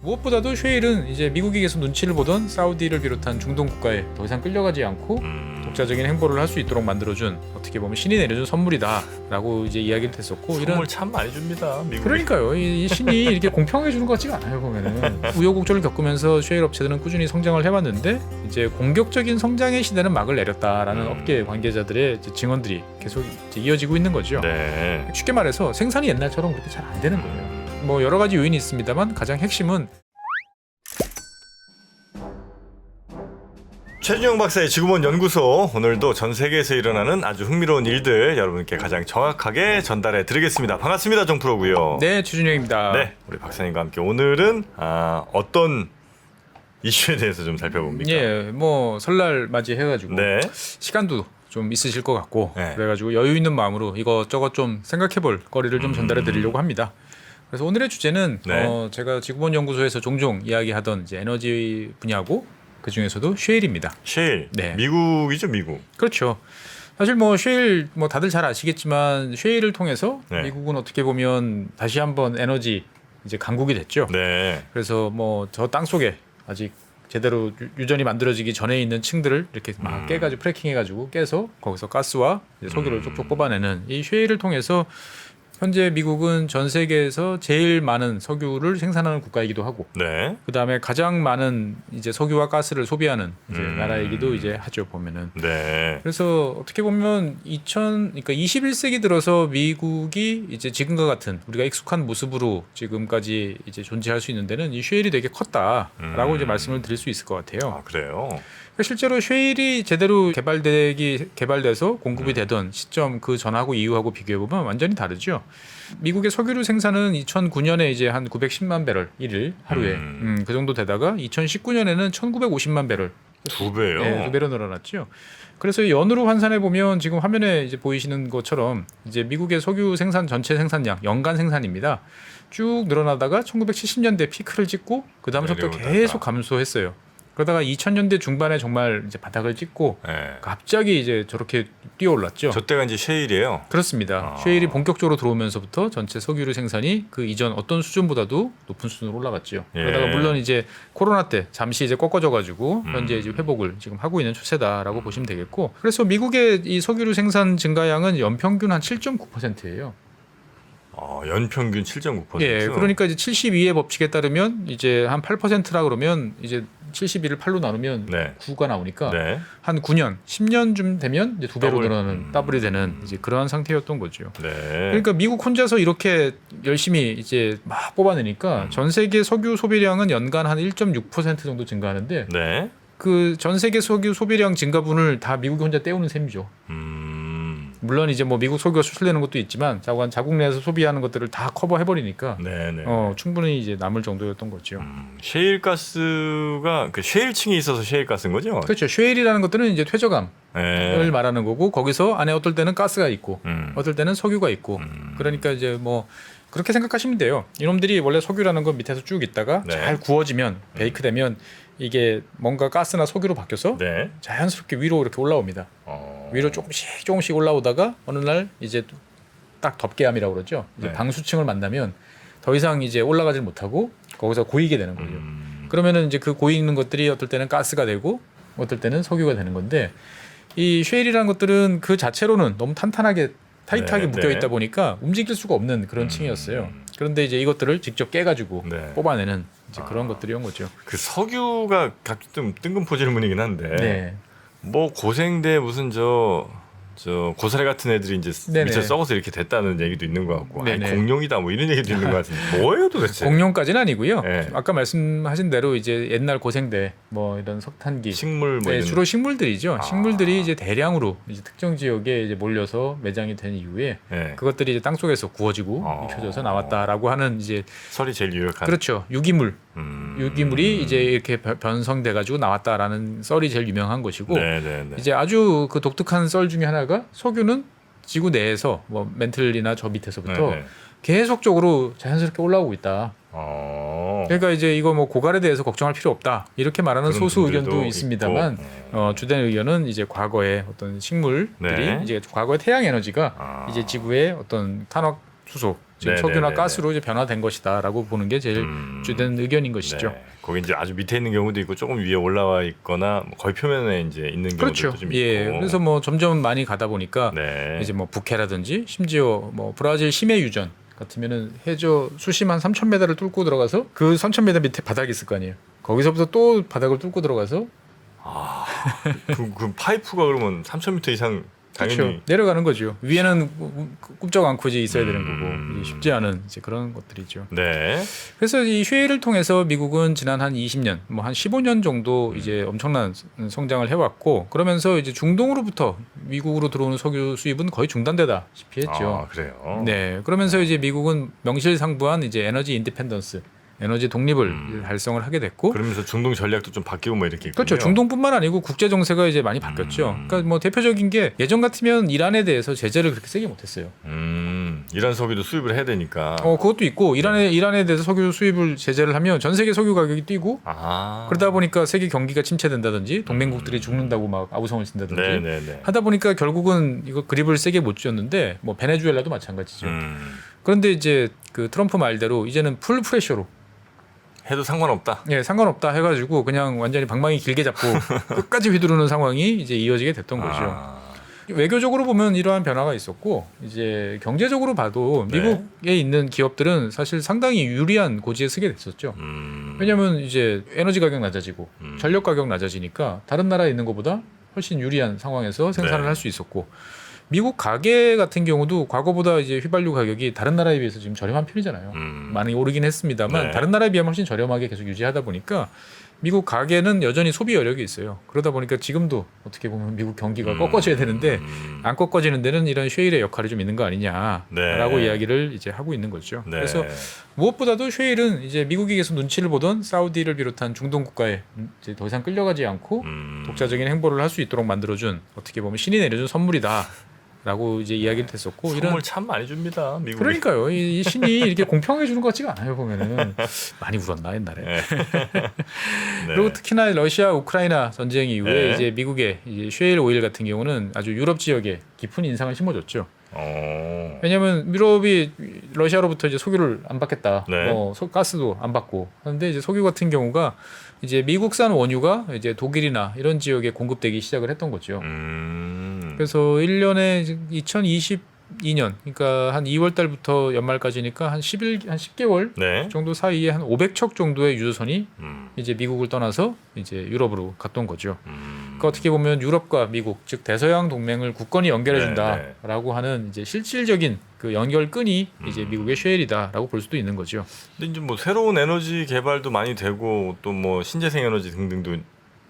무엇보다도 쉐일은 이제 미국이 계속 눈치를 보던 사우디를 비롯한 중동 국가에 더 이상 끌려가지 않고 독자적인 행보를 할 수 있도록 만들어준 어떻게 보면 신이 내려준 선물이다라고 이제 이야기를 했었고 선물 이런 참 많이 줍니다. 미국이. 그러니까요. 이 신이 이렇게 공평하게 주는 것 같지가 않아요. 보면은 우여곡절을 겪으면서 쉐일 업체들은 꾸준히 성장을 해왔는데 이제 공격적인 성장의 시대는 막을 내렸다라는 업계 관계자들의 이제 증언들이 계속 이제 이어지고 있는 거죠. 네. 쉽게 말해서 생산이 옛날처럼 그렇게 잘 안 되는 거예요. 뭐 여러 가지 요인이 있습니다만 가장 핵심은 최준영 박사의 지구본 연구소, 오늘도 전 세계에서 일어나는 아주 흥미로운 일들 여러분께 가장 정확하게 전달해 드리겠습니다. 반갑습니다, 정프로고요. 네, 최준영입니다. 네, 우리 박사님과 함께 오늘은 어떤 이슈에 대해서 좀 살펴봅니까? 예, 뭐 설날 맞이해가지고 네. 시간도 좀 있으실 것 같고 네. 그래가지고 여유 있는 마음으로 이것저것 좀 생각해볼 거리를 좀 전달해 드리려고 합니다. 그래서 오늘의 주제는 네. 제가 지구본 연구소에서 종종 이야기하던 이제 에너지 분야고 그 중에서도 쉐일입니다. 셰일. 네. 미국이죠, 미국. 그렇죠. 사실 뭐 쉐일 뭐 다들 잘 아시겠지만 쉐일을 통해서 네. 미국은 어떻게 보면 다시 한번 에너지 이제 강국이 됐죠. 네. 그래서 뭐 저 땅 속에 아직 제대로 유전이 만들어지기 전에 있는 층들을 이렇게 막 깨가지고 프래킹해가지고 깨서 거기서 가스와 이제 석유를 쪽쪽 뽑아내는 이 쉐일을 통해서 현재 미국은 전 세계에서 제일 많은 석유를 생산하는 국가이기도 하고 네. 그 다음에 가장 많은 이제 석유와 가스를 소비하는 이제 나라이기도 이제 하죠 보면은. 네. 그래서 어떻게 보면 그러니까 21세기 들어서 미국이 이제 지금과 같은 우리가 익숙한 모습으로 지금까지 이제 존재할 수 있는 데는 이 쉐일이 되게 컸다라고 이제 말씀을 드릴 수 있을 것 같아요. 아, 그래요. 실제로 쉐일이 제대로 개발돼서 공급이 되던 시점 그 전하고 이후하고 비교해 보면 완전히 다르죠. 미국의 석유류 생산은 2009년에 이제 한 910만 배럴 일일 하루에 그 정도 되다가 2019년에는 1,950만 배럴. 두 배요. 네, 2배로 늘어났죠. 그래서 연으로 환산해 보면 지금 화면에 이제 보이시는 것처럼 이제 미국의 석유 생산 전체 생산량 연간 생산입니다. 쭉 늘어나다가 1970년대 피크를 찍고 그 다음부터 내려오다가. 계속 감소했어요. 그러다가 2000년대 중반에 정말 이제 바닥을 찍고 네. 갑자기 이제 저렇게 뛰어올랐죠. 저 때가 이제 셰일이에요. 그렇습니다. 쉐일이 본격적으로 들어오면서부터 전체 석유류 생산이 그 이전 어떤 수준보다도 높은 수준으로 올라갔죠. 예. 그러다가 물론 이제 코로나 때 잠시 이제 꺾어져가지고 현재 이제 회복을 지금 하고 있는 추세다라고 보시면 되겠고, 그래서 미국의 이 석유류 생산 증가량은 연평균 한 7.9%예요. 연평균 7.9%. 예, 그러니까 이제 72의 법칙에 따르면 이제 한 8%라 그러면 이제 72를 8로 나누면 네. 9가 나오니까 네. 한 9년, 10년쯤 되면 이제 두 배로 더블. 늘어나는 더블이 되는 이제 그러한 상태였던 거죠. 네. 그러니까 미국 혼자서 이렇게 열심히 이제 막 뽑아내니까 전 세계 석유 소비량은 연간 한 1.6% 정도 증가하는데 네. 그 전 세계 석유 소비량 증가분을 다 미국이 혼자 떼우는 셈이죠. 물론 이제 뭐 미국 석유가 수출되는 것도 있지만 자국 내에서 소비하는 것들을 다 커버해버리니까 네네. 충분히 이제 남을 정도였던 거죠. 셰일 가스가 그 셰일층이 있어서 셰일 가스인 거죠? 그렇죠. 쉐일이라는 것들은 이제 퇴적암을 네. 말하는 거고 거기서 안에 어떨 때는 가스가 있고 어떨 때는 석유가 있고 그러니까 이제 뭐 그렇게 생각하시면 돼요. 이놈들이 원래 석유라는 건 밑에서 쭉 있다가 네. 잘 구워지면 베이크 되면 이게 뭔가 가스나 석유로 바뀌어서 네. 자연스럽게 위로 이렇게 올라옵니다. 위로 조금씩 올라오다가 어느 날 이제 딱 덮개암이라고 그러죠. 이제 네. 방수층을 만나면 더 이상 이제 올라가질 못하고 거기서 고이게 되는 거죠. 그러면은 이제 그 고이 있는 것들이 어떨 때는 가스가 되고 어떨 때는 석유가 되는 건데 이 쉐일이라는 것들은 그 자체로는 너무 탄탄하게 타이트하게 네, 묶여 네. 있다 보니까 움직일 수가 없는 그런 층이었어요. 그런데 이제 이것들을 직접 깨가지고 네. 뽑아내는 이제 그런 것들이 온 거죠. 그 석유가 좀 뜬금포 질문이긴 한데 네. 뭐 고생대 무슨 저 고사리 같은 애들이 이제 네네. 밑에 썩어서 이렇게 됐다는 얘기도 있는 것 같고 아니, 네네. 공룡이다 뭐 이런 얘기도 있는 것 같은데 뭐예요 도대체? 공룡까지는 아니고요. 네. 아까 말씀하신 대로 이제 옛날 고생대 뭐 이런 석탄기 식물 뭐 네, 이런 주로 식물들이죠. 식물들이 이제 대량으로 이제 특정 지역에 이제 몰려서 매장이 된 이후에 네. 그것들이 이제 땅 속에서 구워지고 익혀져서 나왔다라고 하는 이제 설이 제일 유력한 그렇죠. 유기물. 음. 유기물이 이제 이렇게 변성돼 가지고 나왔다라는 썰이 제일 유명한 것이고 네네네. 이제 아주 그 독특한 썰 중에 하나가 석유는 지구 내에서 뭐 멘틀이나 저 밑에서부터 네네. 계속적으로 자연스럽게 올라오고 있다. 어. 그러니까 이제 이거 뭐 고갈에 대해서 걱정할 필요 없다 이렇게 말하는 그런 소수 분들도 의견도 있습니다만 주된 의견은 이제 과거의 어떤 식물들이 네. 이제 과거의 태양 에너지가 이제 지구의 어떤 수소, 지금 네, 석유나 네, 네, 가스로 이제 변화된 것이다라고 보는 게 제일 주된 의견인 것이죠. 네. 거기 이제 아주 밑에 있는 경우도 있고 조금 위에 올라와 있거나 뭐 거의 표면에 이제 있는 경우도 그렇죠. 좀 예. 있고. 그래서 뭐 점점 많이 가다 보니까 네. 이제 뭐 북해라든지 심지어 뭐 브라질 심해 유전 같으면은 해저 수심한 3,000m를 뚫고 들어가서 그 3,000m 밑에 바닥이 있을 거 아니에요. 거기서부터 또 바닥을 뚫고 들어가서 그 파이프가 그러면 3,000m 이상 당연히 그렇죠. 내려가는 거죠. 위에는 꿈쩍 않고 이제 있어야 되는 거고 이제 쉽지 않은 이제 그런 것들이죠. 네. 그래서 이 쉐일을 통해서 미국은 지난 한 20년, 뭐 한 15년 정도 이제 엄청난 성장을 해왔고 그러면서 이제 중동으로부터 미국으로 들어오는 석유 수입은 거의 중단되다시피 했죠. 아, 그래요. 네, 그러면서 이제 미국은 명실상부한 이제 에너지 인디펜던스, 에너지 독립을 달성을 하게 됐고, 그러면서 중동 전략도 좀 바뀌고 뭐 이렇게 있군요. 그렇죠. 중동뿐만 아니고 국제 정세가 이제 많이 바뀌었죠. 그러니까 뭐 대표적인 게 예전 같으면 이란에 대해서 제재를 그렇게 세게 못했어요. 이란 석유도 수입을 해야 되니까. 그것도 있고 이란에 대해서 석유 수입을 제재를 하면 전 세계 석유 가격이 뛰고 그러다 보니까 세계 경기가 침체된다든지 동맹국들이 죽는다고 막 아우성을 친다든지 네네네. 하다 보니까 결국은 이거 그립을 세게 못 쥐었는데 뭐 베네수엘라도 마찬가지죠. 그런데 이제 그 트럼프 말대로 이제는 풀 프레셔로 해도 상관없다. 예, 상관없다 해가지고 그냥 완전히 방망이 길게 잡고 끝까지 휘두르는 상황이 이제 이어지게 됐던 거죠. 외교적으로 보면 이러한 변화가 있었고 이제 경제적으로 봐도 네. 미국에 있는 기업들은 사실 상당히 유리한 고지에 서게 됐었죠. 왜냐하면 이제 에너지 가격 낮아지고 전력 가격 낮아지니까 다른 나라에 있는 것보다 훨씬 유리한 상황에서 생산을 네. 할 수 있었고 미국 가계 같은 경우도 과거보다 이제 휘발유 가격이 다른 나라에 비해서 지금 저렴한 편이잖아요. 많이 오르긴 했습니다만 네. 다른 나라에 비하면 훨씬 저렴하게 계속 유지하다 보니까 미국 가계는 여전히 소비 여력이 있어요. 그러다 보니까 지금도 어떻게 보면 미국 경기가 꺾어져야 되는데 안 꺾어지는 데는 이런 쉐일의 역할이 좀 있는 거 아니냐라고 네. 이야기를 이제 하고 있는 거죠. 네. 그래서 무엇보다도 쉐일은 이제 미국이 계속 눈치를 보던 사우디를 비롯한 중동 국가에 이제 더 이상 끌려가지 않고 독자적인 행보를 할 수 있도록 만들어준 어떻게 보면 신이 내려준 선물이다. 라고 이제 이야기를 했었고 선물 이런 참 많이 줍니다. 미국이. 그러니까요 이 신이 이렇게 공평하게 주는 것 같지가 않아요 보면은 많이 울었나 옛날에 네. 그리고 특히나 러시아 우크라이나 전쟁 이후에 네. 이제 미국의 이제 쉐일 오일 같은 경우는 아주 유럽 지역에 깊은 인상을 심어줬죠. 왜냐하면 유럽이 러시아로부터 이제 석유를 안 받겠다, 네. 가스도 안 받고 하는데 이제 석유 같은 경우가 이제 미국산 원유가 이제 독일이나 이런 지역에 공급되기 시작을 했던 거죠. 그래서 1년에 2022년 그러니까 한 2월 달부터 연말까지니까 한 10개월 네. 정도 사이에 한 500척 정도의 유조선이 이제 미국을 떠나서 이제 유럽으로 갔던 거죠. 그러니까 어떻게 보면 유럽과 미국 즉 대서양 동맹을 굳건히 연결해준다라고 하는 이제 실질적인 그 연결끈이 이제 미국의 쉐일이다라고 볼 수도 있는 거죠. 근데 이제 뭐 새로운 에너지 개발도 많이 되고 또 뭐 신재생 에너지 등등도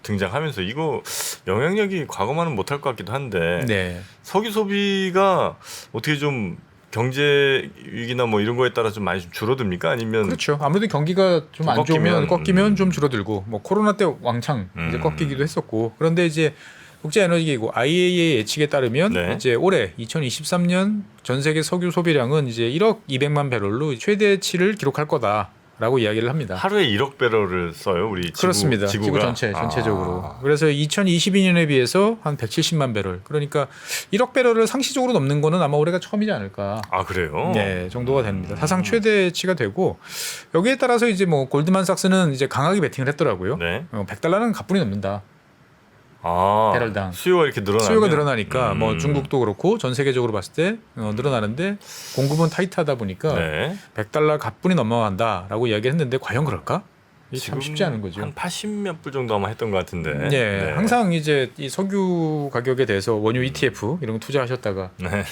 등장하면서 이거 영향력이 과거만은 못할 것 같기도 한데 네. 석유 소비가 어떻게 좀 경제 위기나 뭐 이런 거에 따라 좀 많이 좀 줄어듭니까? 아니면 그렇죠. 아무래도 경기가 좀 안 좋으면 꺾이면, 꺾이면 좀 줄어들고 뭐 코로나 때 왕창 이제 꺾이기도 했었고 그런데 이제 국제에너지기구 IEA 예측에 따르면 네. 이제 올해 2023년 전 세계 석유 소비량은 이제 1억 200만 배럴로 최대치를 기록할 거다라고 이야기를 합니다. 하루에 1억 배럴을 써요, 우리 지구, 그렇습니다. 지구 지구가? 전체적으로. 그래서 2022년에 비해서 한 170만 배럴. 그러니까 1억 배럴을 상시적으로 넘는 거는 아마 올해가 처음이지 않을까. 아, 그래요? 네, 정도가 됩니다. 사상 최대치가 되고 여기에 따라서 이제 뭐 골드만삭스는 이제 강하게 베팅을 했더라고요. 네. $100는 가뿐히 넘는다. 아, 배럴당. 수요가 이렇게 늘어나면 수요가 늘어나니까 뭐 중국도 그렇고 전 세계적으로 봤을 때 늘어나는데 공급은 타이트하다 보니까 네. $100 가뿐히 넘어간다라고 이야기를 했는데 과연 그럴까? 이게 참 쉽지 않은 거죠. 한 80몇 불 정도 아마 했던 것 같은데. 네, 항상 이제 이 석유 가격에 대해서 원유 ETF 이런 거 투자하셨다가 네.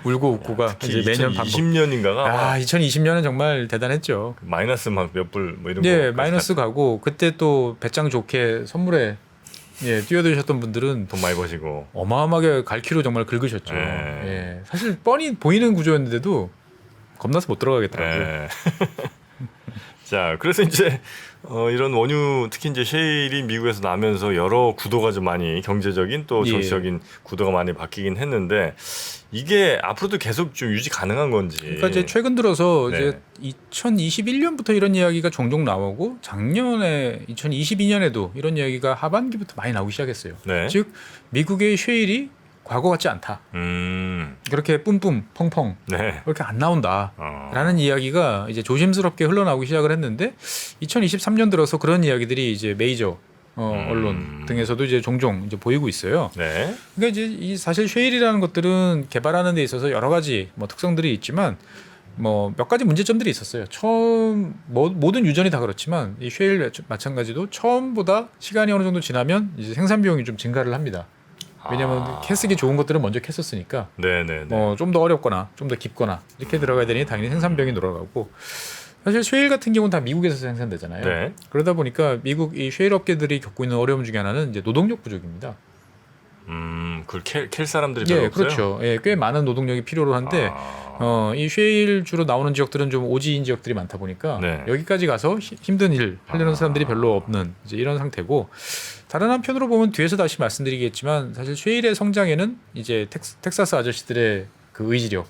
울고 웃고가 이제 특히 매년 반복. 2020년인가가 2020년은 정말 대단했죠. 마이너스 막 몇 불 뭐 이런 거. 예, 마이너스 가고 그때 또 배짱 좋게 선물에 뛰어드셨던 분들은 돈 많이 버시고. 어마어마하게 갈퀴로 정말 긁으셨죠. 네. 예, 사실 뻔히 보이는 구조였는데도 겁나서 못 들어가겠더라고요. 네. 자, 그래서 이제 이런 원유 특히 이제 셰일이 미국에서 나면서 여러 구도가 좀 많이 경제적인 또 정치적인 구도가 많이 바뀌긴 했는데 이게 앞으로도 계속 좀 유지 가능한 건지. 그러니까 이제 최근 들어서 네. 이제 2021년부터 이런 이야기가 종종 나오고 작년에 2022년에도 이런 이야기가 하반기부터 많이 나오기 시작했어요. 네. 즉 미국의 쉐일이 과거 같지 않다. 그렇게 뿜뿜 펑펑 네. 그렇게 안 나온다라는 이야기가 이제 조심스럽게 흘러나오기 시작을 했는데 2023년 들어서 그런 이야기들이 이제 메이저 언론 등에서도 이제 종종 이제 보이고 있어요. 네. 그러니까 이제 이 사실 쉐일이라는 것들은 개발하는 데 있어서 여러 가지 뭐 특성들이 있지만 뭐 몇 가지 문제점들이 있었어요. 처음 모든 유전이 다 그렇지만 이 쉐일 마찬가지도 처음보다 시간이 어느 정도 지나면 이제 생산 비용이 좀 증가를 합니다. 왜냐하면 캐스기 좋은 것들은 먼저 캤었으니까 네네네. 좀 더 어렵거나 좀 더 깊거나 이렇게 들어가야 되니 당연히 생산 비용이 늘어가고 사실 쉐일 같은 경우는 다 미국에서 생산되잖아요. 네. 그러다 보니까 미국 이 쉐일 업계들이 겪고 있는 어려움 중에 하나는 이제 노동력 부족입니다. 그걸 캘 사람들이 별로 예, 없어요. 그렇죠. 예, 꽤 많은 노동력이 필요로 한데 이 쉐일 주로 나오는 지역들은 좀 오지인 지역들이 많다 보니까 네. 여기까지 가서 힘든 일 하려는 사람들이 별로 없는 이제 이런 상태고 다른 한편으로 보면 뒤에서 다시 말씀드리겠지만 사실 쉐일의 성장에는 이제 텍사스 아저씨들의 그 의지력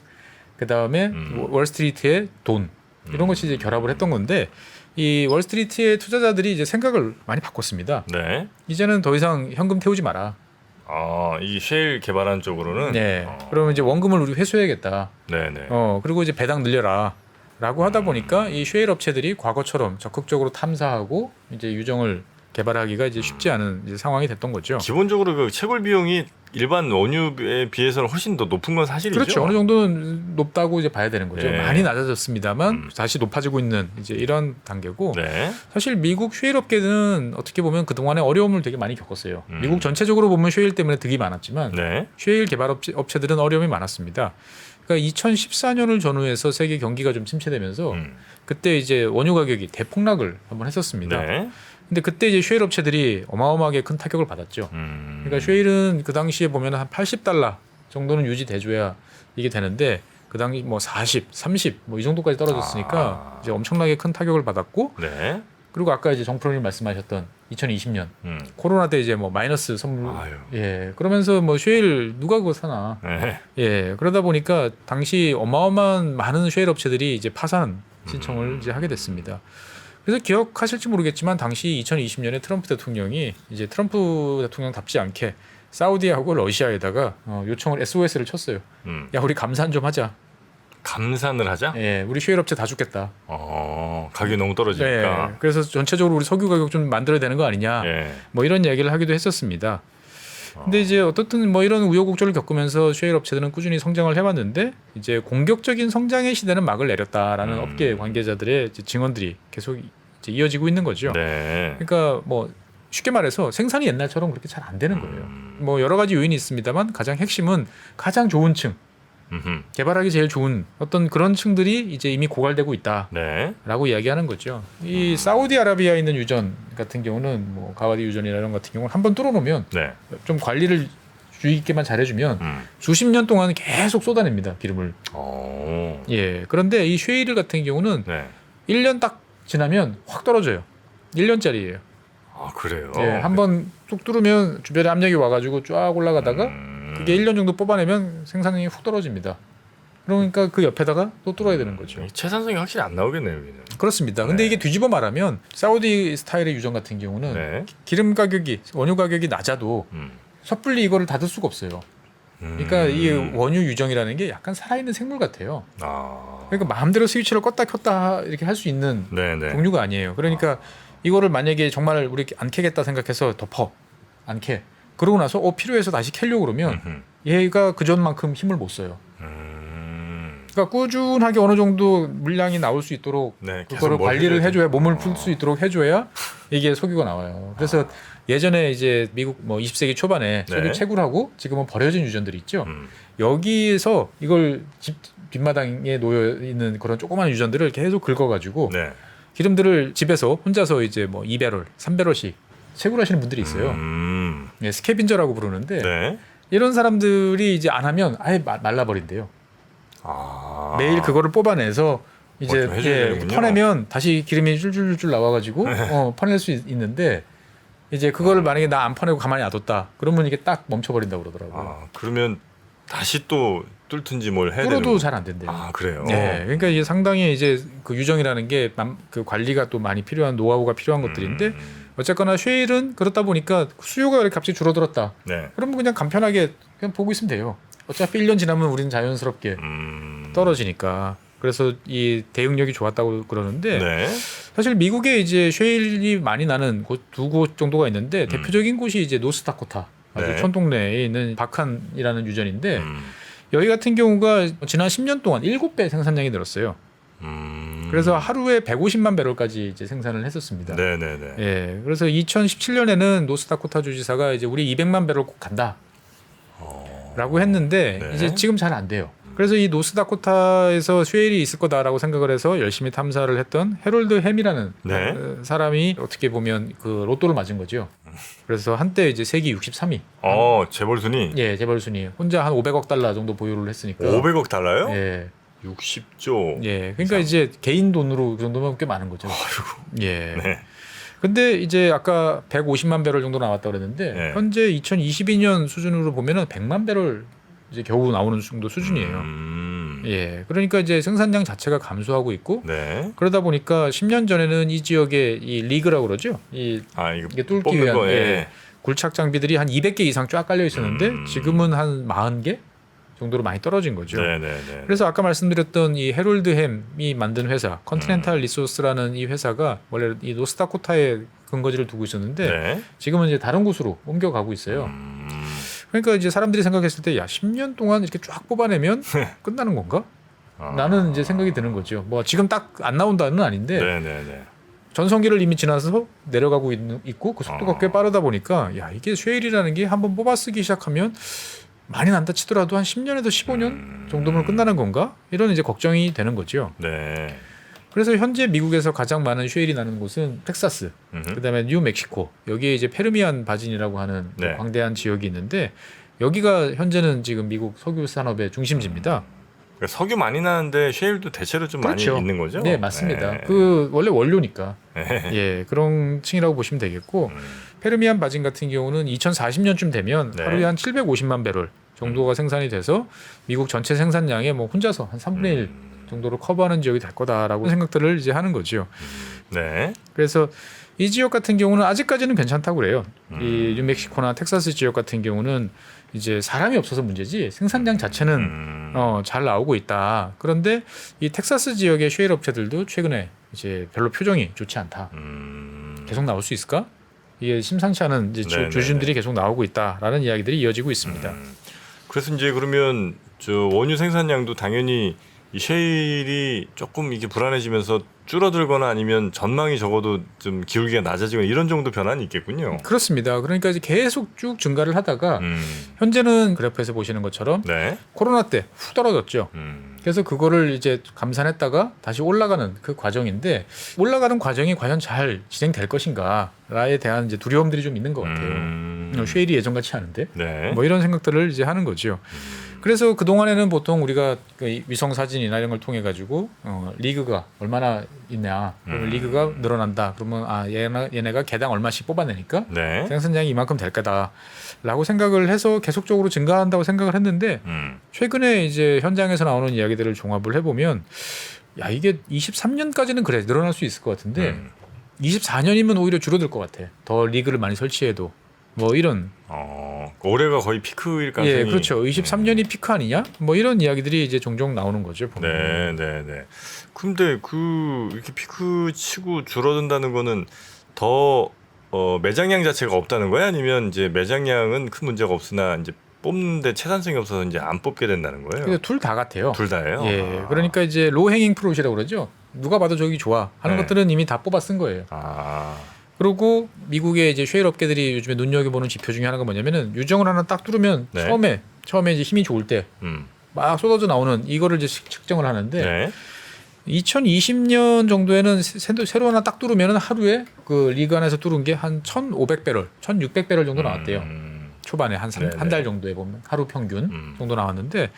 그 다음에 월스트리트의 돈 이런 것이 이제 결합을 했던 건데 이 월스트리트의 투자자들이 이제 생각을 많이 바꿨습니다. 네. 이제는 더 이상 현금 태우지 마라. 이 쉐일 개발하는 쪽으로는 네. 그러면 이제 원금을 우리 회수해야겠다. 네네. 그리고 이제 배당 늘려라. 라고 하다 보니까 이 쉐일 업체들이 과거처럼 적극적으로 탐사하고 이제 유정을 개발하기가 이제 쉽지 않은 이제 상황이 됐던 거죠. 기본적으로 그 채굴 비용이 일반 원유에 비해서는 훨씬 더 높은 건 사실이죠. 그렇죠. 어느 정도는 높다고 이제 봐야 되는 거죠. 네. 많이 낮아졌습니다만 다시 높아지고 있는 이제 이런 단계고 네. 사실 미국 쉐일 업계는 어떻게 보면 그동안에 어려움을 되게 많이 겪었어요. 미국 전체적으로 보면 쉐일 때문에 득이 많았지만 네. 쉐일 개발 업체들은 어려움이 많았습니다. 그러니까 2014년을 전후해서 세계 경기가 좀 침체되면서 그때 이제 원유 가격이 대폭락을 한번 했었습니다. 네. 근데 그때 이제 쉐일 업체들이 어마어마하게 큰 타격을 받았죠. 그러니까 쉐일은 그 당시에 보면 한 $80 정도는 유지돼줘야 이게 되는데 그 당시 뭐 40, 30 뭐 이 정도까지 떨어졌으니까 이제 엄청나게 큰 타격을 받았고 네. 그리고 아까 이제 정프로님 말씀하셨던 2020년 코로나 때 이제 뭐 마이너스 선물 예 그러면서 뭐 쉐일 누가 그거 사나 네. 예 그러다 보니까 당시 어마어마한 많은 쉐일 업체들이 이제 파산 신청을 이제 하게 됐습니다. 그래서 기억하실지 모르겠지만 당시 2020년에 트럼프 대통령이 이제 트럼프 대통령답지 않게 사우디하고 러시아에다가 요청을 SOS를 쳤어요. 야 우리 감산 좀 하자. 감산을 하자? 예, 우리 쉐일 업체 다 죽겠다. 가격이 너무 떨어지니까. 네, 그래서 전체적으로 우리 석유 가격 좀 만들어야 되는 거 아니냐. 예. 뭐 이런 얘기를 하기도 했었습니다. 근데 이제 어떻든 뭐 이런 우여곡절을 겪으면서 쉐일 업체들은 꾸준히 성장을 해왔는데 이제 공격적인 성장의 시대는 막을 내렸다라는 업계 관계자들의 이제 증언들이 계속 이제 이어지고 있는 거죠. 네. 그러니까 뭐 쉽게 말해서 생산이 옛날처럼 그렇게 잘 안 되는 거예요. 뭐 여러 가지 요인이 있습니다만 가장 핵심은 가장 좋은 층, 개발하기 제일 좋은 어떤 그런 층들이 이제 이미 고갈되고 있다라고 네. 이야기하는 거죠. 이 사우디아라비아에 있는 유전 같은 경우는 뭐 가와디 유전이나 이런 같은 경우는 한번 뚫어놓으면 네. 좀 관리를 주의 있게만 잘해주면 수십 년 동안 계속 쏟아냅니다 기름을. 예. 그런데 이 쉐일 같은 경우는 네. 1년 딱 지나면 확 떨어져요. 1년짜리예요. 그래요. 예. 한번 뚝 뚫으면 주변에 압력이 와가지고 쫙 올라가다가 그게 1년 정도 뽑아내면 생산량이 훅 떨어집니다. 그러니까 그 옆에다가 또 뚫어야 되는 거죠. 채산성이 확실히 안 나오겠네요, 여기는. 그렇습니다. 근데 네. 이게 뒤집어 말하면 사우디 스타일의 유전 같은 경우는 네. 기름 가격이 원유 가격이 낮아도 섣불리 이거를 닫을 수가 없어요. 그러니까 이 원유 유정이라는 게 약간 살아있는 생물 같아요. 그러니까 마음대로 스위치를 껐다 켰다 이렇게 할 수 있는 네네. 종류가 아니에요. 그러니까 이거를 만약에 정말 우리 안 캐겠다 생각해서 덮어 안 캐. 그러고 나서 필요해서 다시 캐려고 그러면 얘가 그전만큼 힘을 못 써요. 그러니까 꾸준하게 어느 정도 물량이 나올 수 있도록 네, 그거를 관리를 해줘야 몸을 풀 수 있도록 해줘야 이게 석유가 나와요. 그래서 예전에 이제 미국 뭐 20세기 초반에 석유 네. 채굴하고 지금은 버려진 유전들이 있죠. 여기에서 이걸 집 뒷마당에 놓여 있는 그런 조그마한 유전들을 계속 긁어가지고 네. 기름들을 집에서 혼자서 이제 뭐 2배럴, 3배럴씩 채굴하시는 분들이 있어요. 예, 스캐빈저라고 부르는데 네. 이런 사람들이 이제 안 하면 아예 말라버린대요. 매일 그거를 뽑아내서 이제 좀 해줘야 되는군요. 퍼내면 다시 기름이 줄줄줄 나와가지고 퍼낼 수 있는데 이제 그거를 만약에 나 안 퍼내고 가만히 놔뒀다 그러면 이게 딱 멈춰버린다고 그러더라고요. 그러면 다시 또 뚫든지 뭘 해야 되는 뚫어도 거. 잘 안 된대요. 아 그래요. 네, 그러니까 이게 상당히 이제 그 유정이라는 게 그 관리가 또 많이 필요한 노하우가 필요한 것들인데 어쨌거나 쉐일은 그렇다 보니까 수요가 이렇게 갑자기 줄어들었다. 네. 그러면 그냥 간편하게 그냥 보고 있으면 돼요. 어차피 1년 지나면 우리는 자연스럽게 떨어지니까. 그래서 이 대응력이 좋았다고 그러는데 네. 사실 미국에 이제 쉐일이 많이 나는 곳 두 곳 정도가 있는데 대표적인 곳이 이제 노스다코타 아주 네. 천동네에 있는 바칸이라는 유전인데 여기 같은 경우가 지난 10년 동안 7배 생산량이 늘었어요. 그래서 하루에 150만 배럴까지 이제 생산을 했었습니다. 네네네. 예, 그래서 2017년에는 노스다코타 주지사가 이제 우리 200만 배럴 꼭 간다라고 했는데 네. 이제 지금 잘 안 돼요. 그래서 이 노스다코타에서 쉐일이 있을 거다라고 생각을 해서 열심히 탐사를 했던 해롤드 햄이라는 네. 사람이 어떻게 보면 그 로또를 맞은 거죠. 그래서 한때 이제 세계 63위. 재벌 순위 예, 재벌 순위. 혼자 한 500억 달러 정도 보유를 했으니까. 500억 달러요? 예. 60조. 예. 그러니까 이제 개인 돈으로 그 정도면 꽤 많은 거죠. 예. 네. 근데 이제 아까 150만 배럴 정도 나왔다 그랬는데 네. 현재 2022년 수준으로 보면은 100만 배럴 이제 겨우 나오는 정도 수준이에요. 예. 그러니까 이제 생산량 자체가 감소하고 있고 네. 그러다 보니까 10년 전에는 이 지역에 이 리그라고 그러죠. 이게 이거 뚫기 뽑는 위한 거에 예, 굴착 장비들이 한 200개 이상 쫙 깔려 있었는데 지금은 한 40개 정도로 많이 떨어진 거죠. 네네네. 그래서 아까 말씀드렸던 이 해롤드 햄이 만든 회사 컨티넨탈 리소스라는 이 회사가 원래 이 노스다코타에 근거지를 두고 있었는데 네. 지금은 이제 다른 곳으로 옮겨가고 있어요. 그러니까 이제 사람들이 생각했을 때 야 10년 동안 이렇게 쫙 뽑아내면 끝나는 건가? 나는 이제 생각이 드는 거죠. 뭐 지금 딱 안 나온다는 아닌데 네네네. 전성기를 이미 지나서 내려가고 있고 그 속도가 꽤 빠르다 보니까 야 이게 쉐일이라는 게 한번 뽑아쓰기 시작하면 많이 난다 치더라도 한 10년에서 15년 정도면 끝나는 건가? 이런 이제 걱정이 되는 거죠. 네. 그래서 현재 미국에서 가장 많은 쉐일이 나는 곳은 텍사스, 그다음에 뉴멕시코, 여기에 이제 페르미안 바진이라고 하는 네. 광대한 지역이 있는데 여기가 현재는 지금 미국 석유 산업의 중심지입니다. 그러니까 석유 많이 나는데 쉐일도 대체로 좀 그렇죠. 많이 있는 거죠? 네, 맞습니다. 네. 그 원래 원료니까 네. 예 그런 층이라고 보시면 되겠고 페르미안 바진 같은 경우는 2040년쯤 되면 네. 하루에 한 750만 배럴 정도가 생산이 돼서 미국 전체 생산량의 뭐 혼자서 한 3분의 1 정도로 커버하는 지역이 될 거다라고 생각들을 이제 하는 거죠. 네. 그래서 이 지역 같은 경우는 아직까지는 괜찮다고 그래요. 이 뉴멕시코나 텍사스 지역 같은 경우는 이제 사람이 없어서 문제지 생산량 자체는 잘 나오고 있다. 그런데 이 텍사스 지역의 쉐일 업체들도 최근에 이제 별로 표정이 좋지 않다. 계속 나올 수 있을까? 이게 심상치 않은 이제 네네네. 조짐들이 계속 나오고 있다라는 이야기들이 이어지고 있습니다. 그래서 이제 그러면 저 원유 생산량도 당연히 이 쉐일이 조금 이게 불안해지면서 줄어들거나 아니면 전망이 적어도 좀 기울기가 낮아지거나 이런 정도 변화는 있겠군요. 그렇습니다. 그러니까 이제 계속 쭉 증가를 하다가 음. 현재는 그래프에서 보시는 것처럼 네. 코로나 때 훅 떨어졌죠. 그래서 그거를 이제 감산했다가 다시 올라가는 그 과정인데 올라가는 과정이 과연 잘 진행될 것인가에 대한 이제 두려움들이 좀 있는 것 같아요. 쉐일이 예전같이 않은데 네. 뭐 이런 생각들을 이제 하는 거죠. 그래서 그 동안에는 보통 우리가 그 위성 사진이나 이런 걸 통해 가지고 리그가 얼마나 있냐, 그러면 리그가 늘어난다. 그러면 얘네가 개당 얼마씩 뽑아내니까 네. 생산량이 이만큼 될 거다라고 생각을 해서 계속적으로 증가한다고 생각을 했는데 최근에 이제 현장에서 나오는 이야기들을 종합을 해보면 야 이게 23년까지는 그래 늘어날 수 있을 것 같은데 24년이면 오히려 줄어들 것 같아. 더 리그를 많이 설치해도 뭐 이런. 올해가 거의 피크일 가능성이. 예, 그렇죠. 23년이 피크 아니냐? 뭐 이런 이야기들이 이제 종종 나오는 거죠. 보면. 네. 근데 그 이렇게 피크 치고 줄어든다는 거는 더 매장량 자체가 없다는 거야? 아니면 이제 매장량은 큰 문제가 없으나 이제 뽑는데 채산성이 없어서 이제 안 뽑게 된다는 거예요? 둘 다 같아요. 둘 다예요. 예, 그러니까 이제 로우 행잉 프로시라고 그러죠. 누가 봐도 저기 좋아 하는 네. 것들은 이미 다 뽑아 쓴 거예요. 그리고 미국의 이제 쉐일 업계들이 요즘에 눈여겨보는 지표 중에 하나가 뭐냐면은 유정을 하나 딱 뚫으면 네. 처음에 이제 힘이 좋을 때 막 쏟아져 나오는 이거를 이제 측정을 하는데 네. 2020년 정도에는 새로 하나 딱 뚫으면 하루에 그 리그 안에서 뚫은 게 한 1,500배럴, 1,600배럴 정도 나왔대요. 초반에 한 달 정도에 보면 하루 평균 정도 나왔는데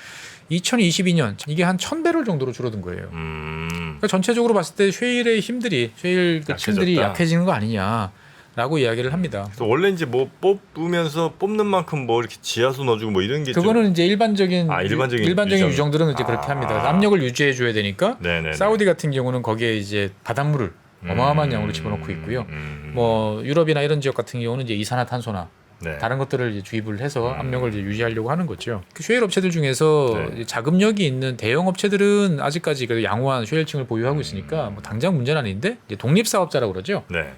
2022년 이게 한 1,000배럴 정도로 줄어든 거예요. 그러니까 전체적으로 봤을 때 쉐일의 힘들이 쉐일 그 층들이 약해졌다. 약해지는 거 아니냐. 라고 이야기를 합니다. 그래서 원래 이제 뭐 뽑으면서 뽑는 만큼 뭐 이렇게 지하수 넣어주고 뭐 이런 게 그거는 이제 일반적인 일반적인 유정들은 이제 그렇게 합니다. 그래서 압력을 유지해 줘야 되니까 네네네. 사우디 같은 경우는 거기에 이제 바닷물을 어마어마한 양으로 집어넣고 있고요. 뭐 유럽이나 이런 지역 같은 경우는 이제 이산화탄소나 네. 다른 것들을 이제 주입을 해서 압력을 이제 유지하려고 하는 거죠. 그 쉐일 업체들 중에서 네. 자금력이 있는 대형 업체들은 아직까지 그래도 양호한 쉐일층을 보유하고 있으니까 뭐 당장 문제는 아닌데 이제 독립사업자라고 그러죠. 네.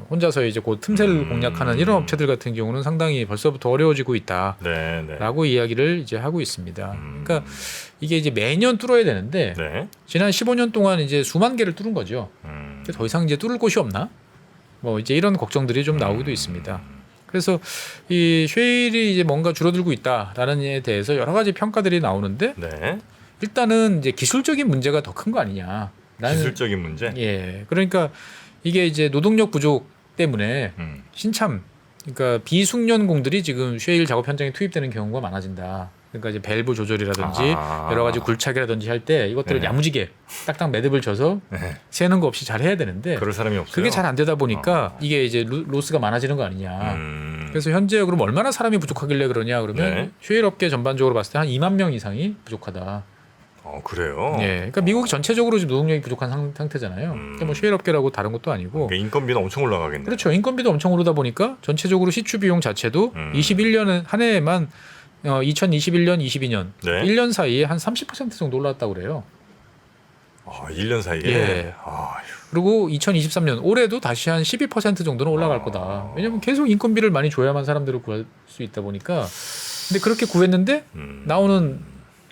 혼자서 이제 그 틈새를 공략하는 이런 업체들 같은 경우는 상당히 벌써부터 어려워지고 있다라고 네. 이야기를 이제 하고 있습니다. 그러니까 이게 이제 매년 뚫어야 되는데 네. 지난 15년 동안 이제 수만 개를 뚫은 거죠. 더 이상 이제 뚫을 곳이 없나? 뭐 이제 이런 걱정들이 좀 나오기도 있습니다. 그래서 이 쉐일이 이제 뭔가 줄어들고 있다라는 에 대해서 여러 가지 평가들이 나오는데 네. 일단은 이제 기술적인 문제가 더 큰 거 아니냐. 기술적인 문제. 예. 그러니까 이게 이제 노동력 부족 때문에 신참 그러니까 비숙련공들이 지금 쉐일 작업 현장에 투입되는 경우가 많아진다. 그러니까 이제 밸브 조절이라든지 여러 가지 굴착이라든지 할 때 이것들을 네. 야무지게 딱딱 매듭을 쳐서 네. 새는 거 없이 잘 해야 되는데 그럴 사람이 없어요. 그게 잘 안 되다 보니까 이게 이제 로스가 많아지는 거 아니냐. 그래서 현재 그럼 얼마나 사람이 부족하길래 그러냐 그러면 네. 쉐일 업계 전반적으로 봤을 때 한 2만 명 이상이 부족하다. 그래요. 예, 그러니까 미국이 전체적으로 지금 노동력이 부족한 상태잖아요. 그러니까 뭐 쉐일 업계라고 다른 것도 아니고. 그러니까 인건비는 엄청 올라가겠네요. 그렇죠. 인건비도 엄청 오르다 보니까 전체적으로 시추 비용 자체도 21년은 한 해에만 2021년, 22년 네. 1년 사이에 한 30% 정도 올랐다고 그래요. 1년 사이에. 예. 그리고 2023년 올해도 다시 한 12% 정도는 올라갈 거다. 왜냐하면 계속 인건비를 많이 줘야만 사람들을 구할 수 있다 보니까. 근데 그렇게 구했는데 나오는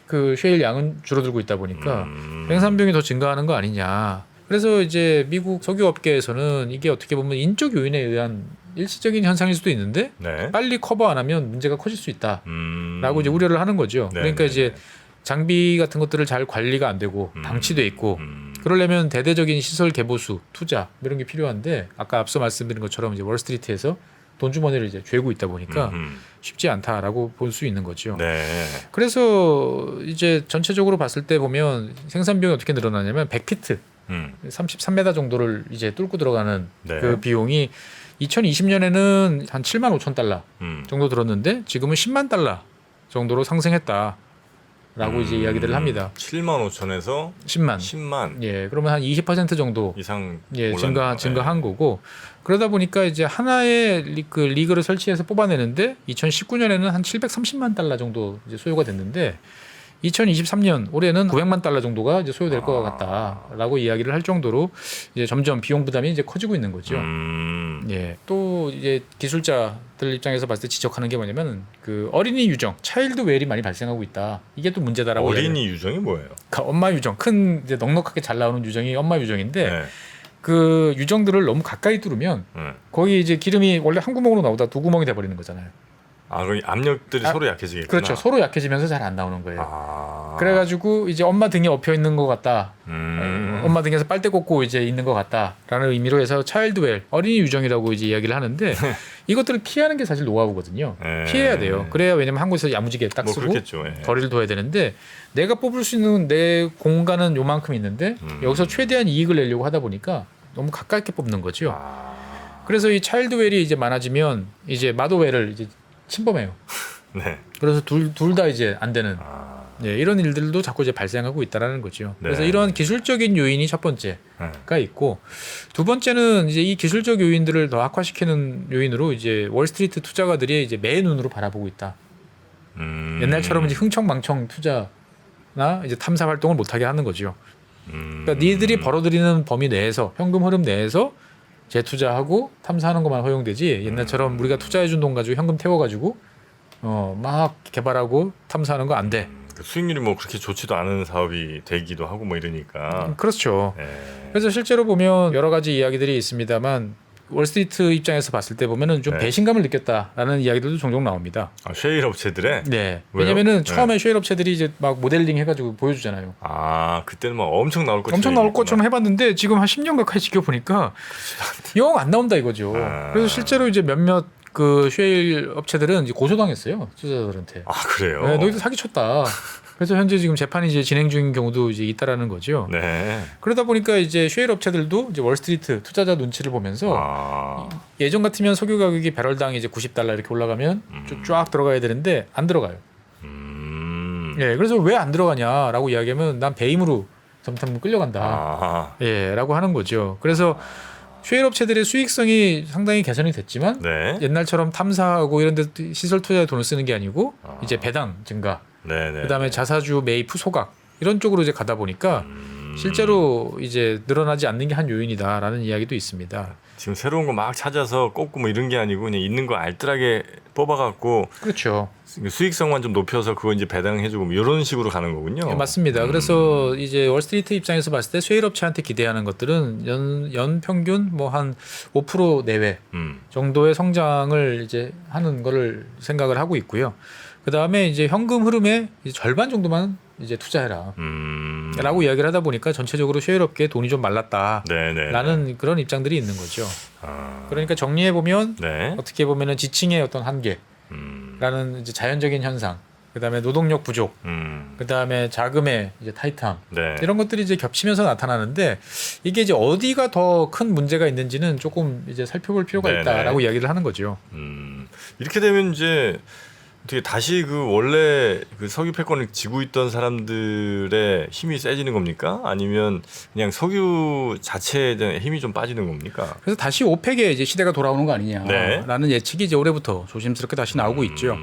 그 쉐일 양은 줄어들고 있다 보니까 생산 비용이 더 증가하는 거 아니냐. 그래서 이제 미국 석유 업계에서는 이게 어떻게 보면 인적 요인에 의한 일시적인 현상일 수도 있는데 네. 빨리 커버 안 하면 문제가 커질 수 있다라고 이제 우려를 하는 거죠. 네, 그러니까 네, 이제 장비 같은 것들을 잘 관리가 안 되고 방치돼 있고 그러려면 대대적인 시설 개보수, 투자 이런 게 필요한데 아까 앞서 말씀드린 것처럼 이제 월스트리트에서 돈 주머니를 이제 죄고 있다 보니까 쉽지 않다라고 볼 수 있는 거죠. 네. 그래서 이제 전체적으로 봤을 때 보면 생산 비용이 어떻게 늘어나냐면 100피트 33m 정도를 이제 뚫고 들어가는 네. 그 비용이 2020년에는 한 7만 5천 달러 음. 정도 들었는데 지금은 10만 달러 정도로 상승했다라고 이제 이야기들을 합니다. 7만 5천에서 10만. 10만 예, 그러면 한 20% 정도 이상 예, 올랐네요. 증가한 거고 그러다 보니까 이제 하나의 리그를 설치해서 뽑아내는데 2019년에는 한 730만 달러 정도 이제 소요가 됐는데 2023년 올해는 900만 달러 정도가 이제 소요될 것 같다라고 이야기를 할 정도로 이제 점점 비용 부담이 이제 커지고 있는 거죠. 예. 또 이제 기술자들 입장에서 봤을 때 지적하는 게 뭐냐면 그 어린이 유정, 차일드 웰이 많이 발생하고 있다. 이게 또 문제다라고. 어린이 유정이 뭐예요? 그러니까 엄마 유정, 큰 이제 넉넉하게 잘 나오는 유정이 엄마 유정인데 네. 그 유정들을 너무 가까이 뚫으면 네. 거기 이제 기름이 원래 한 구멍으로 나오다 두 구멍이 돼 버리는 거잖아요. 그럼 압력들이 서로 약해지겠구나. 그렇죠. 서로 약해지면서 잘 안 나오는 거예요. 아. 그래가지고 이제 엄마 등에 엎여 있는 것 같다. 엄마 등에서 빨대 꽂고 이제 있는 것 같다라는 의미로 해서 차일드웰 어린이 유정이라고 이제 이야기를 하는데 이것들을 피하는 게 사실 노하우거든요. 네. 피해야 돼요. 그래야 왜냐면 한국에서 야무지게 딱 뭐 쓰고 그렇겠죠. 예. 거리를 둬야 되는데 내가 뽑을 수 있는 내 공간은 요만큼 있는데 여기서 최대한 이익을 내려고 하다 보니까 너무 가깝게 뽑는 거죠. 그래서 이 차일드웰이 이제 많아지면 이제 마더웰을 이제 침범해요. 네. 그래서 둘 다 이제 안 되는 예, 이런 일들도 자꾸 이제 발생하고 있다라는 거죠. 네. 그래서 이런 기술적인 요인이 첫 번째가 네. 있고 두 번째는 이제 이 기술적 요인들을 더 악화시키는 요인으로 이제 월스트리트 투자가들이 이제 매의 눈으로 바라보고 있다. 옛날처럼 이제 흥청망청 투자나 이제 탐사 활동을 못하게 하는 거죠. 그러니까 니들이 벌어들이는 범위 내에서 현금 흐름 내에서 재투자하고 탐사하는 것만 허용되지 옛날처럼 우리가 투자해준 돈 가지고 현금 태워가지고 막 개발하고 탐사하는 거 안 돼. 그 수익률이 뭐 그렇게 좋지도 않은 사업이 되기도 하고 뭐 이러니까. 그렇죠. 예. 그래서 실제로 보면 여러 가지 이야기들이 있습니다만 월스트리트 입장에서 봤을 때 보면은 좀 네. 배신감을 느꼈다라는 이야기들도 종종 나옵니다. 쉐일 업체들의. 네. 왜요? 왜냐면은 네. 처음에 쉐일 업체들이 이제 막 모델링 해가지고 보여주잖아요. 그때는 막 엄청 나올 것처럼. 엄청 나올 것처럼 해봤는데 지금 한 10년 가까이 지켜보니까 영 안 나온다 이거죠. 그래서 실제로 이제 몇몇 그 쉐일 업체들은 이제 고소당했어요 투자자들한테. 그래요. 네, 너희들 사기쳤다. 그래서 현재 지금 재판이 이제 진행 중인 경우도 이제 있다라는 거죠. 네. 그러다 보니까 이제 쉐일 업체들도 이제 월스트리트 투자자 눈치를 보면서 아. 예전 같으면 석유 가격이 배럴당 이제 $90 이렇게 올라가면 쫙 들어가야 되는데 안 들어가요. 예, 그래서 왜 안 들어가냐라고 이야기하면 난 배임으로 잘못하면 끌려간다. 아. 예,라고 하는 거죠. 그래서 쉐일 업체들의 수익성이 상당히 개선이 됐지만 네. 옛날처럼 탐사하고 이런 데 시설 투자에 돈을 쓰는 게 아니고 이제 배당 증가, 네네. 그다음에 자사주 매입 소각 이런 쪽으로 이제 가다 보니까 실제로 이제 늘어나지 않는 게 한 요인이다라는 이야기도 있습니다. 지금 새로운 거 막 찾아서 꼽고 뭐 이런 게 아니고 그냥 있는 거 알뜰하게 뽑아갖고 그렇죠. 수익성만 좀 높여서 그거 이제 배당해주고 뭐 이런 식으로 가는 거군요. 예, 맞습니다. 그래서 이제 월스트리트 입장에서 봤을 때 쉐일 업체한테 기대하는 것들은 연 평균 뭐 한 5% 내외 정도의 성장을 이제 하는 거를 생각을 하고 있고요. 그 다음에 이제 현금 흐름의 이제 절반 정도만 이제 투자해라. 라고 이야기를 하다 보니까 전체적으로 쉐일 업계에 돈이 좀 말랐다. 네네. 라는 그런 입장들이 있는 거죠. 아. 그러니까 정리해 보면 네. 어떻게 보면은 지층의 어떤 한계라는 이제 자연적인 현상, 그다음에 노동력 부족, 그다음에 자금의 이제 타이트함 네. 이런 것들이 이제 겹치면서 나타나는데 이게 이제 어디가 더 큰 문제가 있는지는 조금 이제 살펴볼 필요가 네네. 있다라고 이야기를 하는 거죠. 이렇게 되면 이제 어떻게 다시 그 원래 그 석유 패권을 쥐고 있던 사람들의 힘이 세지는 겁니까? 아니면 그냥 석유 자체에 대한 힘이 좀 빠지는 겁니까? 그래서 다시 오펙의 이제 시대가 돌아오는 거 네. 아니냐라는 예측이 이제 올해부터 조심스럽게 다시 나오고 있죠.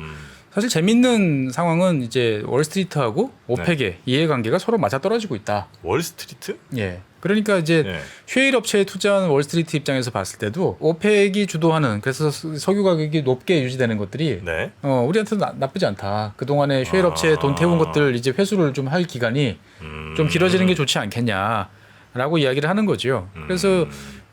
사실 재밌는 상황은 이제 월스트리트하고 오펙의 이해관계가 서로 맞아떨어지고 있다. 월스트리트? 예. 그러니까 이제 네. 쉐일 업체에 투자하는 월스트리트 입장에서 봤을 때도 오펙이 주도하는 그래서 석유 가격이 높게 유지되는 것들이 네. 우리한테도 나쁘지 않다. 그동안에 쉐일 업체에 돈 태운 것들 이제 회수를 좀 할 기간이 좀 길어지는 게 좋지 않겠냐라고 이야기를 하는 거죠. 그래서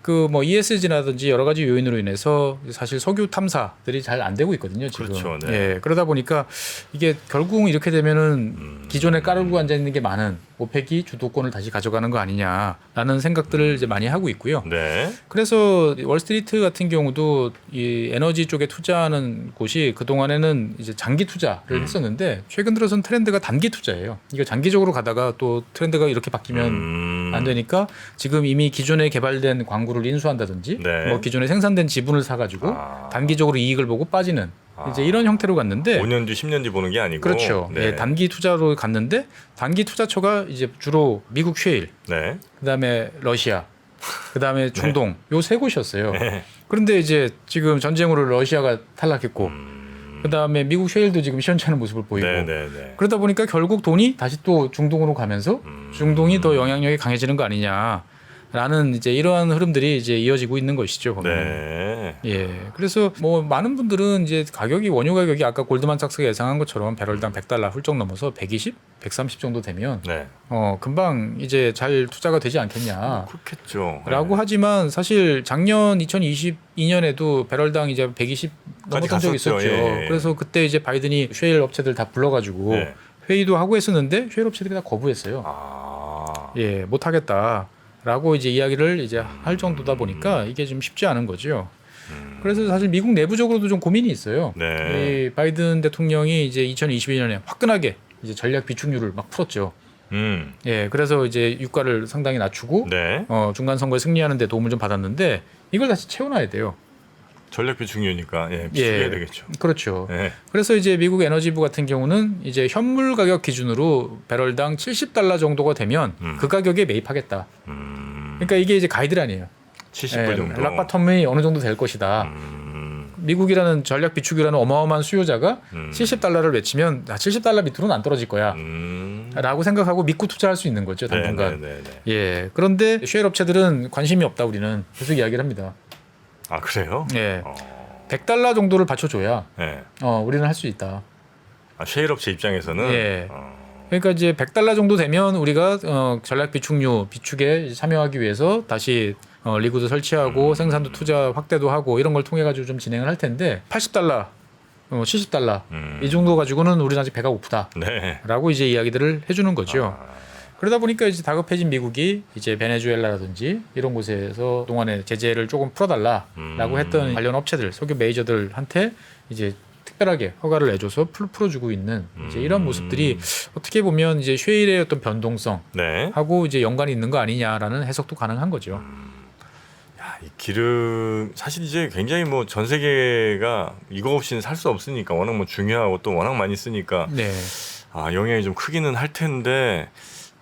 그 뭐 ESG라든지 여러 가지 요인으로 인해서 사실 석유 탐사들이 잘 안 되고 있거든요. 지금. 그렇죠, 네. 예. 그러다 보니까 이게 결국 이렇게 되면은 기존에 까르고 앉아 있는 게 많은 오펙이 주도권을 다시 가져가는 거 아니냐라는 생각들을 이제 많이 하고 있고요. 네. 그래서 월스트리트 같은 경우도 이 에너지 쪽에 투자하는 곳이 그 동안에는 이제 장기 투자를 했었는데 최근 들어선 트렌드가 단기 투자예요. 이거 장기적으로 가다가 또 트렌드가 이렇게 바뀌면 안 되니까 지금 이미 기존에 개발된 광구를 인수한다든지 네. 뭐 기존에 생산된 지분을 사가지고 단기적으로 이익을 보고 빠지는 이제 이런 형태로 갔는데 5년 뒤, 10년 뒤 보는 게 아니고 그렇죠. 네. 예, 단기 투자로 갔는데 단기 투자처가 이제 주로 미국 쉐일, 네. 그다음에 러시아, 그다음에 중동 요 세 곳이었어요. 네. 그런데 이제 지금 전쟁으로 러시아가 탈락했고 그다음에 미국 쉐일도 지금 시원찮은 모습을 보이고 네, 네, 네. 그러다 보니까 결국 돈이 다시 또 중동으로 가면서 중동이 더 영향력이 강해지는 거 아니냐라는 이제 이러한 흐름들이 이제 이어지고 있는 것이죠. 보면. 네. 예. 그래서 뭐 많은 분들은 이제 가격이 원유 가격이 아까 골드만삭스가 예상한 것처럼 배럴당 $100 훌쩍 넘어서 120, 130 정도 되면 네. 금방 이제 잘 투자가 되지 않겠냐. 그렇겠죠. 라고 하지만 사실 작년 2022년에도 배럴당 이제 120 넘었던 적이 갔었죠. 있었죠. 예, 예. 그래서 그때 이제 바이든이 쉐일 업체들 다 불러가지고 네. 회의도 하고 했었는데 쉐일 업체들이 다 거부했어요. 아. 예, 못 하겠다라고 이제 이야기를 이제 할 정도다 보니까 이게 좀 쉽지 않은 거죠. 그래서 사실 미국 내부적으로도 좀 고민이 있어요. 네. 이 바이든 대통령이 이제 2022년에 화끈하게 이제 전략 비축률을 막 풀었죠. 예, 그래서 이제 유가를 상당히 낮추고 네. 중간 선거에 승리하는 데 도움을 좀 받았는데 이걸 다시 채워놔야 돼요. 전략비 중요니까 비축해야 되겠죠. 그렇죠. 네. 그래서 이제 미국 에너지부 같은 경우는 이제 현물 가격 기준으로 배럴당 $70 정도가 되면 그 가격에 매입하겠다. 그러니까 이게 이제 가이드라인이에요. 70불 정도. 락바텀이 어느 정도 될 것이다. 미국이라는 전략 비축이라는 어마어마한 수요자가 $70를 외치면 $70 밑으로는 안 떨어질 거야. 라고 생각하고 믿고 투자할 수 있는 거죠, 당분간. 네. 예. 그런데 쉐일 업체들은 관심이 없다, 우리는. 계속 이야기를 합니다. 아, 그래요? 예. $100 정도를 받쳐줘야 네. 우리는 할 수 있다. 아, 쉐일 업체 입장에서는 예. 그러니까 이제 $100 정도 되면 우리가 전략 비축류 비축에 참여하기 위해서 다시 리그도 설치하고 생산도 투자 확대도 하고 이런 걸 통해 가지고 좀 진행을 할 텐데 $80, $70 이 정도 가지고는 우리는 아직 배가 고프다라고 네. 이제 이야기들을 해주는 거죠. 그러다 보니까 이제 다급해진 미국이 이제 베네수엘라라든지 이런 곳에서 동안에 제재를 조금 풀어달라라고 했던 관련 업체들, 석유 메이저들한테 이제 특별하게 허가를 내줘서 풀어주고 있는 이제 이런 모습들이 어떻게 보면 이제 쉐일의 어떤 변동성 네. 하고 이제 연관이 있는 거 아니냐라는 해석도 가능한 거죠. 야, 이 기름 사실 이제 굉장히 뭐 전 세계가 이거 없이는 살 수 없으니까 워낙 뭐 중요하고 또 워낙 많이 쓰니까 네. 영향이 좀 크기는 할 텐데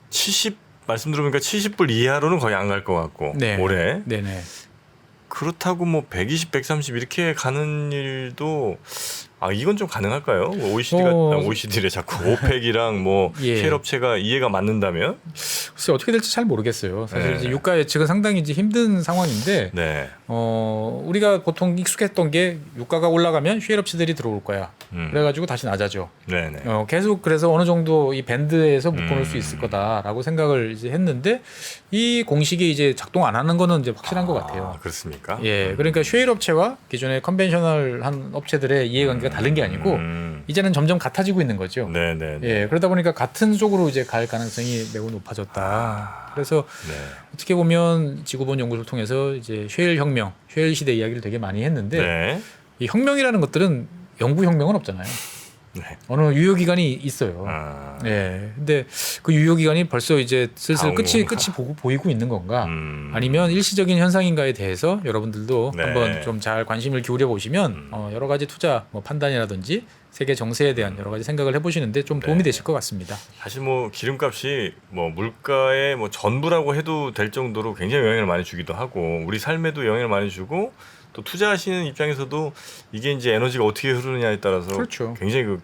70 말씀 들어보니까 70불 이하로는 거의 안 갈 것 같고 네. 올해 네네. 그렇다고 뭐 120, 130 이렇게 가는 일도 이건 좀 가능할까요? OECD래 자꾸 오펙이랑 뭐 예. 셰일 업체가 이해가 맞는다면? 글쎄 어떻게 될지 잘 모르겠어요. 사실 네. 이제 유가 예측은 상당히 이제 힘든 상황인데 네. 우리가 보통 익숙했던 게 유가가 올라가면 쉐일 업체들이 들어올 거야. 그래가지고 다시 낮아져. 네네. 계속 그래서 어느 정도 이 밴드에서 묶어놓을 수 있을 거다라고 생각을 이제 했는데 이 공식이 이제 작동 안 하는 거는 이제 확실한 것 같아요. 그렇습니까? 예, 그러니까 쉐일 업체와 기존의 컨벤셔널한 업체들의 이해관계가 다른 게 아니고 이제는 점점 같아지고 있는 거죠. 네네. 예, 그러다 보니까 같은 쪽으로 이제 갈 가능성이 매우 높아졌다. 그래서 네. 어떻게 보면 지구본 연구소를 통해서 이제 쉐일 혁명, 쉐일 시대 이야기를 되게 많이 했는데 네. 이 혁명이라는 것들은 영구 혁명은 없잖아요. 네. 어느 유효 기간이 있어요. 예, 근데 그 유효 기간이 벌써 이제 슬슬 끝이 보이고 있는 건가? 아니면 일시적인 현상인가에 대해서 여러분들도 네. 한번 좀 잘 관심을 기울여 보시면 여러 가지 투자 판단이라든지 세계 정세에 대한 여러 가지 생각을 해보시는데 좀 도움이 되실 것 같습니다. 사실 뭐 기름값이 뭐 물가의 뭐 전부라고 해도 될 정도로 굉장히 영향을 많이 주기도 하고 우리 삶에도 영향을 많이 주고 또 투자하시는 입장에서도 이게 이제 에너지가 어떻게 흐르느냐에 따라서 그렇죠. 굉장히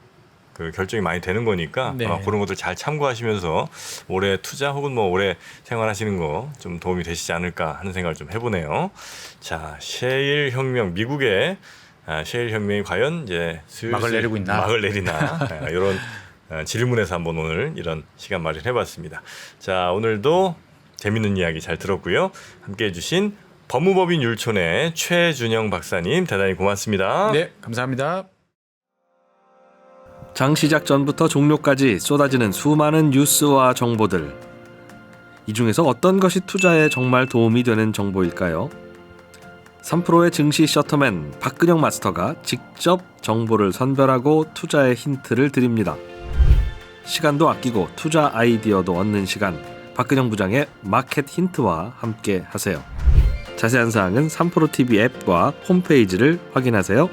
그 결정이 많이 되는 거니까 네. 그런 것들 잘 참고하시면서 올해 투자 혹은 뭐 올해 생활하시는 거 좀 도움이 되시지 않을까 하는 생각을 좀 해보네요. 자, 셰일 혁명 미국의 셰일 혁명이 과연 이제 슬슬 막을 내리고 있나? 막을 내리나 이런 질문에서 한번 오늘 이런 시간 마련해봤습니다. 자, 오늘도 재밌는 이야기 잘 들었고요. 함께해 주신 법무법인 율촌의 최준영 박사님 대단히 고맙습니다. 네, 감사합니다. 장 시작 전부터 종료까지 쏟아지는 수많은 뉴스와 정보들. 이 중에서 어떤 것이 투자에 정말 도움이 되는 정보일까요? 3프로의 증시 셔터맨 박근영 마스터가 직접 정보를 선별하고 투자의 힌트를 드립니다. 시간도 아끼고 투자 아이디어도 얻는 시간, 박근영 부장의 마켓 힌트와 함께 하세요. 자세한 사항은 3프로TV 앱과 홈페이지를 확인하세요.